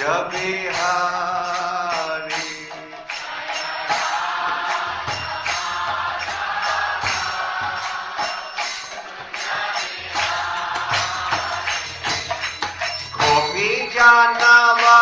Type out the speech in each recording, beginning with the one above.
Bihari. Gopi Janavana.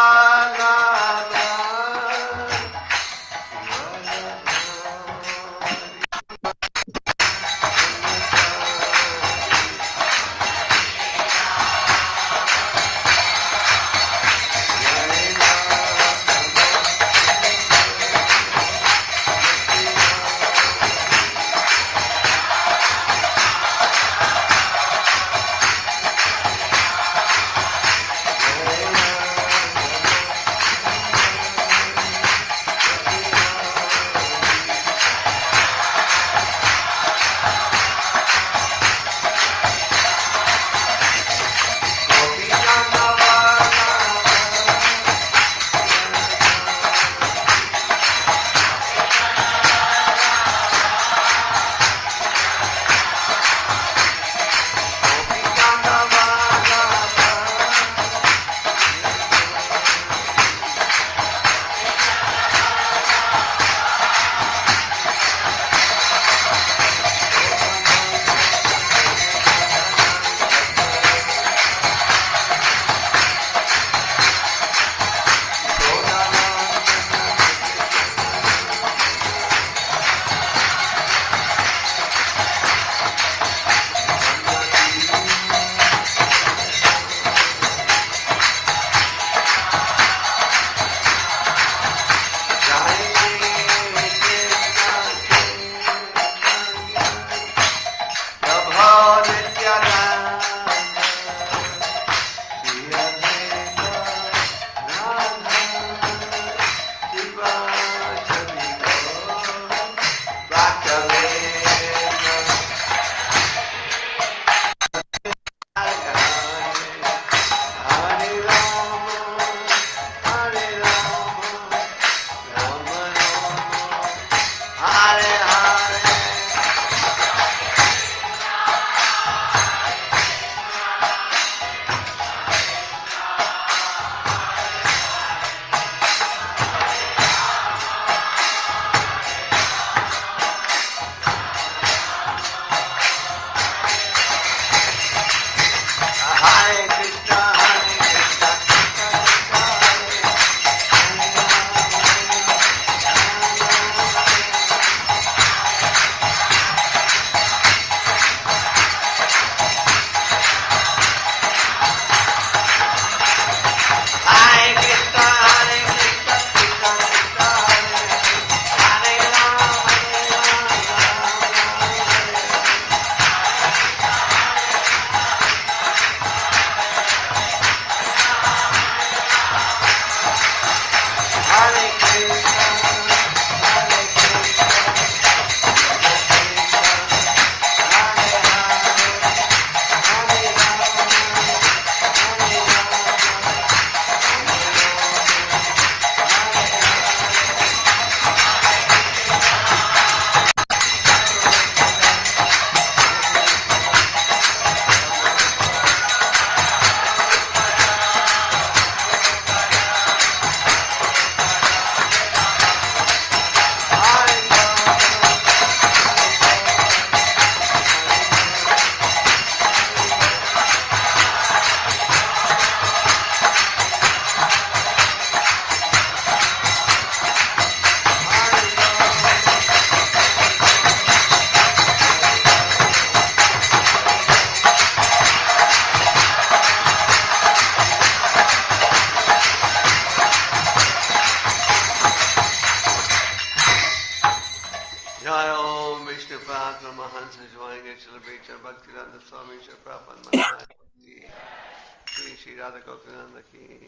Shri Radha Govinda ki.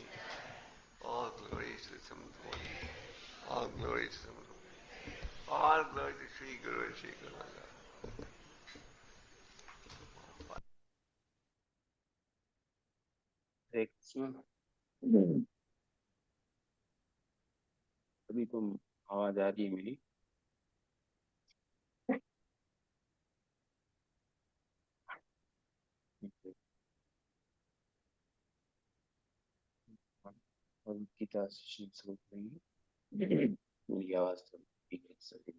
All glory to Samudra. All glory to Samudra. All glory to Sri Guru and Sri Guru. अभी तुम आवाज आ रही है मेरी? और Gita session शुरू करेंगे। मेरी आवाज तो ठीक है सभी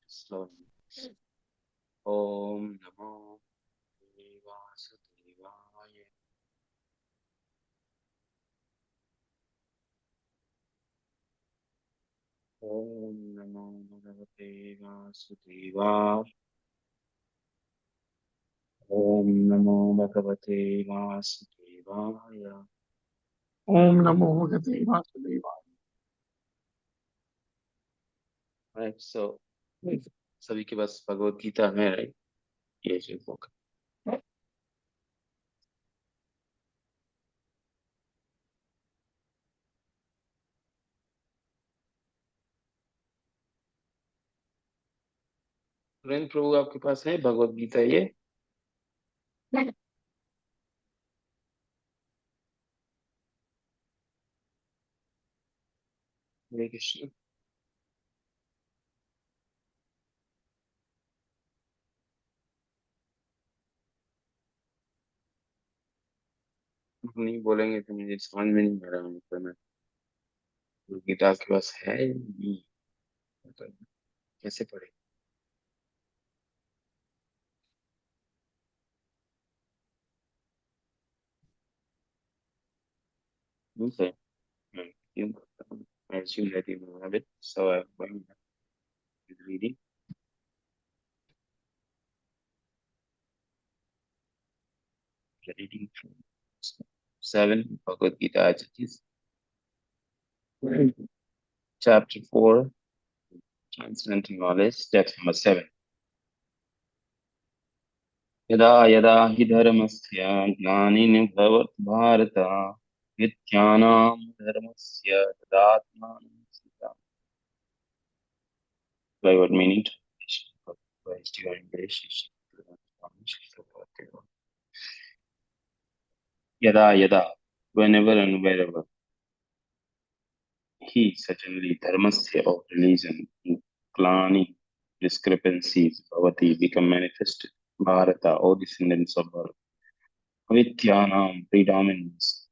slowly. ओम नमो वासुदेवाय। ओम नमो भगवते वासुदेवाय। ओम नमो भगवते वासुदेवाय। ओम नमो भगवते वासुदेवाय। Right, so सभी के पास भगवत गीता है, राइट? ये जो बुक सुरेंद्र प्रभु आपके पास है भगवत गीता ये? हरे कृष्ण। नहीं बोलेंगे तो मुझे समझ में नहीं आ रहा है, मतलब मैं गीता आपके पास है नहीं, मतलब कैसे पढ़े? Okay. You I assume that you have it, so I'm going with reading. Reading from 7 Bhagavad Gita Achatis, chapter 4, transcendental knowledge, text number 7. यदा यदा हि धर्मस्य ग्लानिर्भवति भारत नित्यानां धर्मस्य तदात्मानं स्थितम्. By what meaning? Yada yada, whenever and wherever, he certainly dharmasya of religion, klani, discrepancies, bhavati, become manifested. Bharata, or descendants of Bharata. Vidyanam, predominance,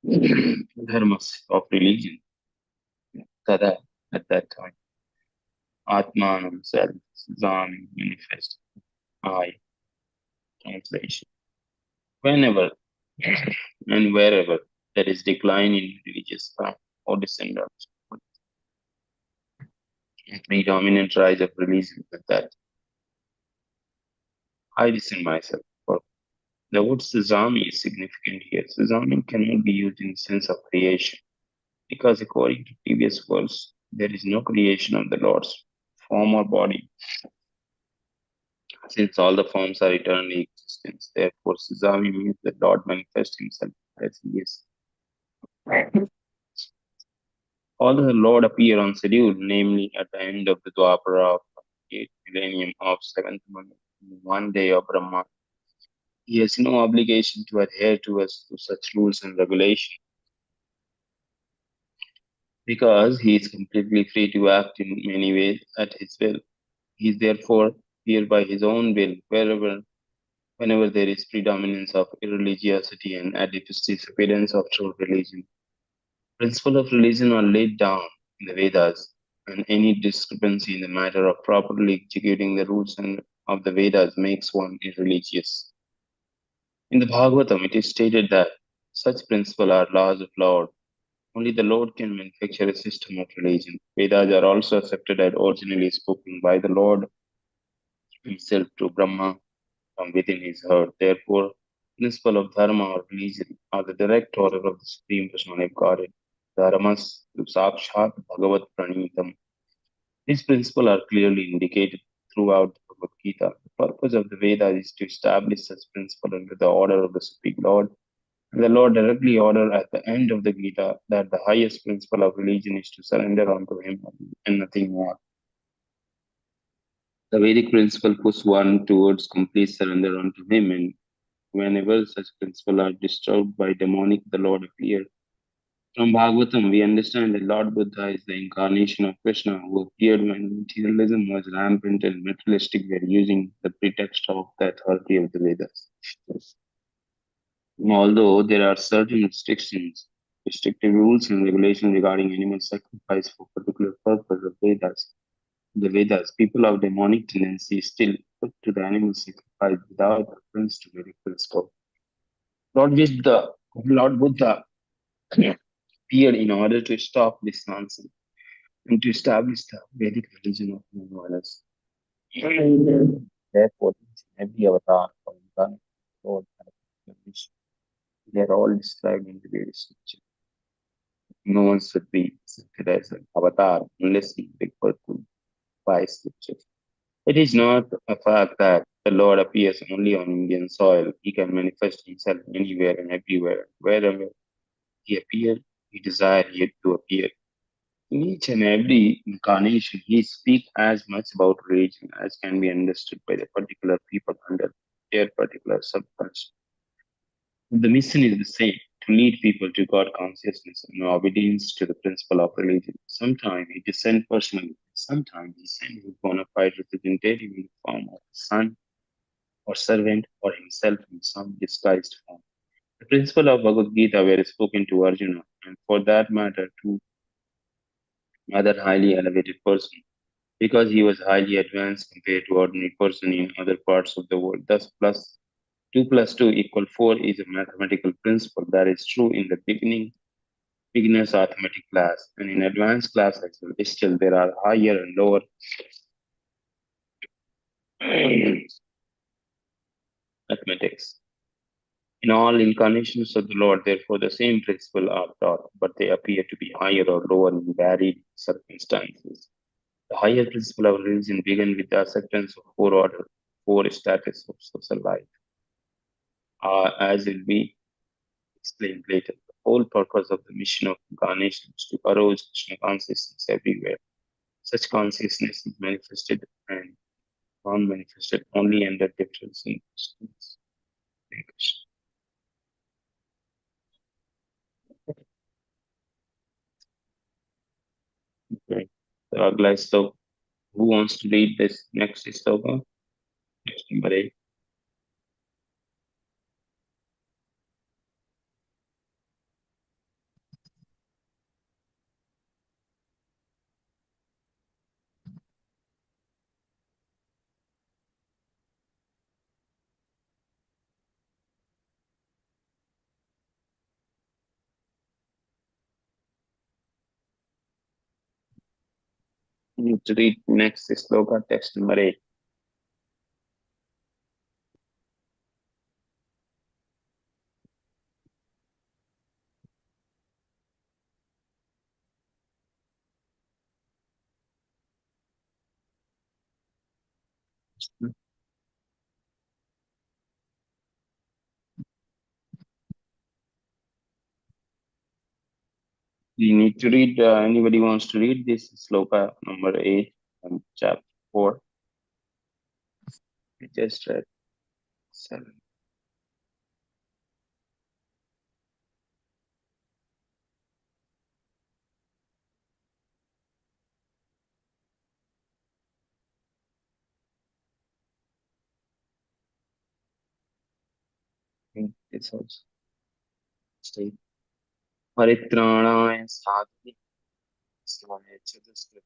dharmas of religion. Tada, at that time. Atmanam, self, Zani, manifest. I, translation. Whenever and wherever there is decline in religious fact or descendants, predominant rise of religion with that, I listen myself. For the word Sazami is significant here. Sazami cannot be used in the sense of creation, because according to previous verse, there is no creation of the Lord's form or body, since all the forms are eternally existent. Therefore, Sazami means the Lord manifests himself as he is. Although the Lord appeared on schedule, namely at the end of the Dwapara of 8th millennium of 7th month, one day of Brahma, he has no obligation to adhere to us to such rules and regulations, because he is completely free to act in many ways at his will. He is therefore here by his own will whenever there is predominance of irreligiosity and at its disappearance of true religion. Principles of religion are laid down in the Vedas, and any discrepancy in the matter of properly executing the rules of the Vedas makes one irreligious. In the Bhagavatam, it is stated that such principles are laws of Lord. Only the Lord can manufacture a system of religion. Vedas are also accepted as originally spoken by the Lord himself to Brahma from within his heart. Therefore, principle of dharma or religion are the direct order of the Supreme Personality of Godhead. Dharmas sakshat bhagavat pranitam. These principles are clearly indicated throughout the Bhagavad Gita. The purpose of the Vedas is to establish such principle under the order of the Supreme Lord. And the Lord directly ordered at the end of the Gita that the highest principle of religion is to surrender unto Him and nothing more. The Vedic principle puts one towards complete surrender unto Him, and whenever such principles are disturbed by demonic, the Lord appears. From Bhagavatam, we understand that Lord Buddha is the incarnation of Krishna, who appeared when materialism was rampant and materialistic were using the pretext of the authority of the Vedas. Although there are certain restrictions restrictive rules and regulations regarding animal sacrifice for particular purpose of Vedas. The Vedas, people of demonic tendency still put to the animal sacrifice without reference to miracles. Lord Buddha, Lord Buddha appeared in order to stop this nonsense and to establish the Vedic religion of non-violence. Therefore, every avatar of incarnate Lord had a mission. They are all described in the Vedic scripture. No one should be accepted as an avatar unless he is pursued by scripture. It is not a fact that the Lord appears only on Indian soil. He can manifest himself anywhere and everywhere. Wherever he appeared, he desired yet to appear. In each and every incarnation, he speaks as much about religion as can be understood by the particular people under their particular subculture. The mission is the same, to lead people to God consciousness and obedience to the principle of religion. Sometimes he descends personally, sometimes he sends his bona fide representative in the form of a son or servant or himself in some disguised form. The principle of Bhagavad Gita were spoken to Arjuna and for that matter to other highly elevated person because he was highly advanced compared to ordinary person in other parts of the world. Thus, plus 2 plus 2 equal 4 is a mathematical principle that is true in the beginner's arithmetic class and in advanced class as well. Still, there are higher and lower mathematics. In all incarnations of the Lord, therefore, the same principle are taught, but they appear to be higher or lower in varied circumstances. The higher principle of religion began with the acceptance of four order, four status of social life, as will be explained later. The whole purpose of the mission of incarnation is to arouse Krishna consciousness everywhere. Such consciousness is manifested and non-manifested only under difference in Krishna's Krishna. Okay. So, अगला श्लोक. Who wants to read this next sloka? Next number 8. You need to read next sloka, text number 8. You need to read, anybody wants to read this sloka number 8 and chapter 4? I just read 7. It's also state. Paritranaaya sadhi samaya chadaskrita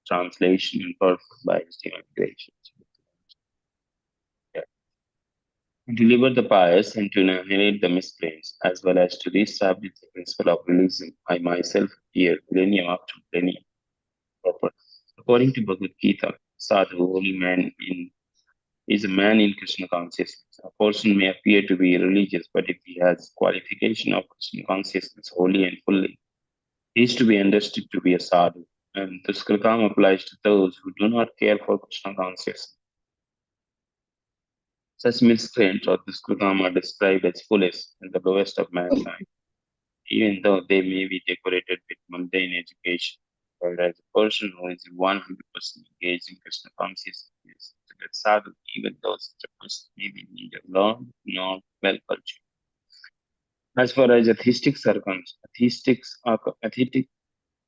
translation and purpose by his divine grace. To deliver the pious and to annihilate the miscreants, as well as to reestablish the principle of religion, I myself appear millennium after millennium. Proper. According to Bhagavad Gita, Sadhu, holy man is a man in Krishna consciousness. A person may appear to be religious, but if he has qualification of Krishna consciousness wholly and fully, he is to be understood to be a sadhu. And this kritam applies to those who do not care for Krishna consciousness. Such miscreants or duskritam are described as foolish and the lowest of mankind, even though they may be decorated with mundane education. Whereas a person who is 100% engaged in Krishna consciousness is a sadhu, even though such a person may be neither learned nor well cultured. As far as atheistics are concerned, atheistics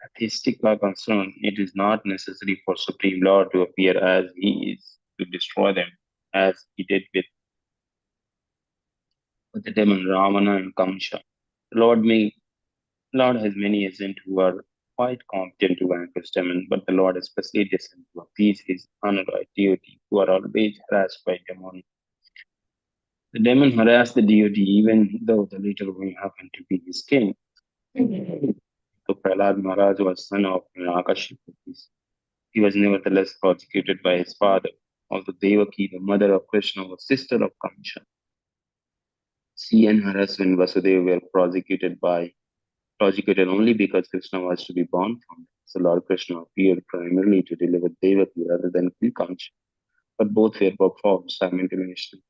atheistic are concerned, it is not necessary for Supreme Lord to appear as he is to destroy them, as he did with the demon Ravana and Kamsa. The Lord has many agents who are quite competent to vanquish demons, but the Lord especially descends to appease his honored deity, who are always harassed by demons. The demon harassed the deity even though the little boy happened to be his king. So Prahlad Maharaj was son of Hiranyakashipu. He was nevertheless prosecuted by his father, although Devaki, the mother of Krishna, was sister of Kamsa. She and her husband Vasudeva were prosecuted only because Krishna was to be born from them. So Lord Krishna appeared primarily to deliver Devaki rather than kill Kamsa, but both were performed simultaneously.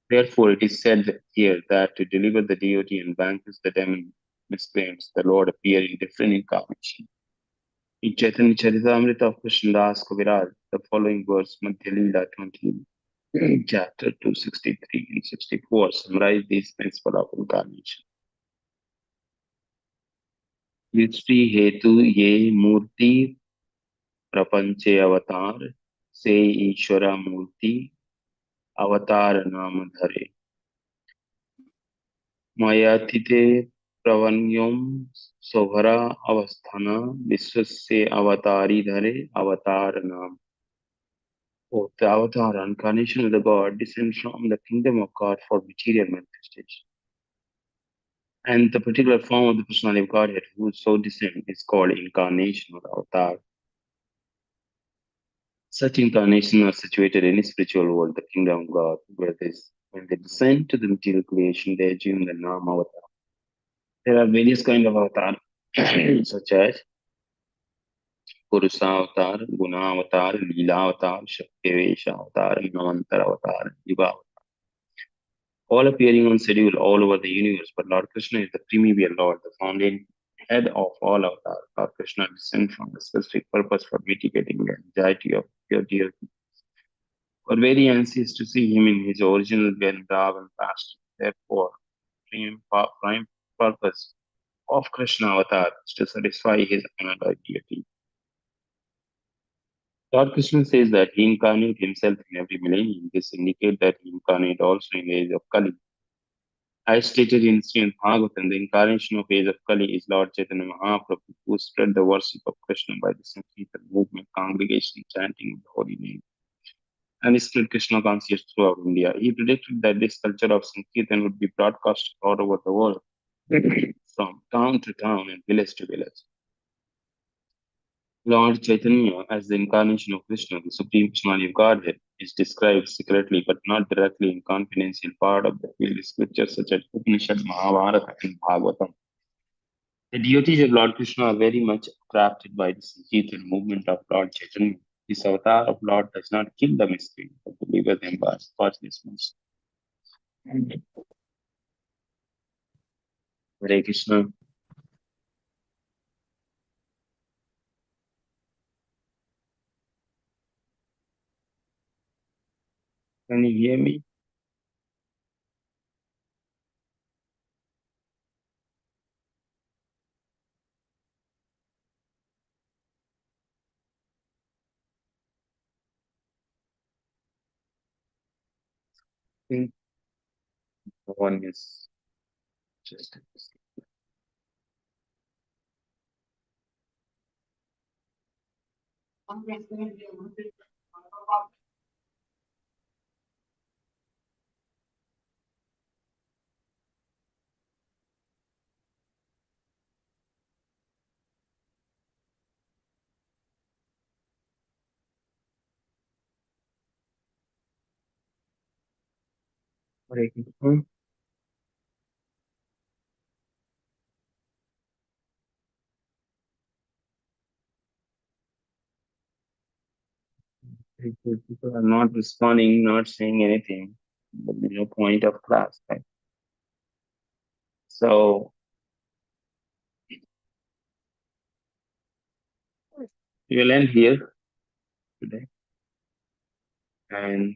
Therefore, it is said here that to deliver the deity and vanquish the demon miscreants, the Lord appeared in different incarnations. In Chaitanya Charitamrita of Krishnadas Kaviraj, the following verse, Madhya Leela 20, chapter 263 and 64, summarize these principles of incarnation. सृष्टि हेतु ये मूर्ति प्रपंचे अवतार से ईश्वर मूर्ति अवतार नाम धरे मायातीते प्रवन्योम सोभरा अवस्थान विश्वस्य अवतारी धरे अवतार नाम. Oh, the avatar, incarnation of the God, descends from the kingdom of God for material manifestation. And the particular form of the personality of Godhead who so descends is called incarnation or avatar. Such incarnations are situated in the spiritual world, the kingdom of God, when they descend to the material creation, they assume the name avatar. There are various kinds of avatar, such as Purusa avatar, Guna avatar, Leela avatar, Shaktivesha avatar, Namantar avatar, Yuga avatar, all appearing on schedule all over the universe. But Lord Krishna is the primordial Lord, the founding head of all avatars. Lord Krishna descends from the specific purpose for mitigating the anxiety of pure deity. Were very anxious to see him in his original Vrindavan past. Therefore, prime purpose of Krishna avatar is to satisfy his another deity. Lord Krishna says that he incarnates himself in every millennium. This indicates that he incarnated also in the age of Kali. As stated in Srimad Bhagavatam, the incarnation of age of Kali is Lord Chaitanya Mahaprabhu, who spread the worship of Krishna by the Sankirtan movement, congregation chanting the holy name, and spread Krishna consciousness throughout India. He predicted that this culture of Sankirtan would be broadcast all over the world, from town to town and village to village. Lord Chaitanya, as the incarnation of Krishna, the Supreme Personality of Godhead, is described secretly but not directly in confidential part of the field scriptures such as Upanishad, Mahabharata, and Bhagavatam. The deities of Lord Krishna are very much attracted by the Sankirtan movement of Lord Chaitanya. This avatar of Lord does not kill the miscreant, but delivers them by consciousness. Hare Krishna. Can you hear me? I think no one is just. Hare Krishna. People are not responding, not saying anything. But there's no point of class, right? So we'll end here today. And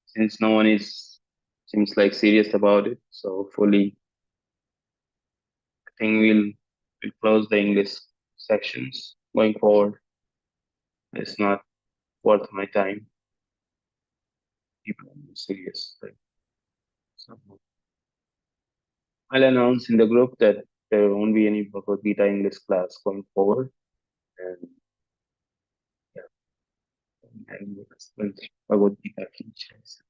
since no one is seems like serious about it, so hopefully I think we'll close the English sections going forward. It's not worth my time. People are serious. So I'll announce in the group that there won't be any Bhagavad Gita English class going forward. And yeah, and Bhagavad Gita teachers.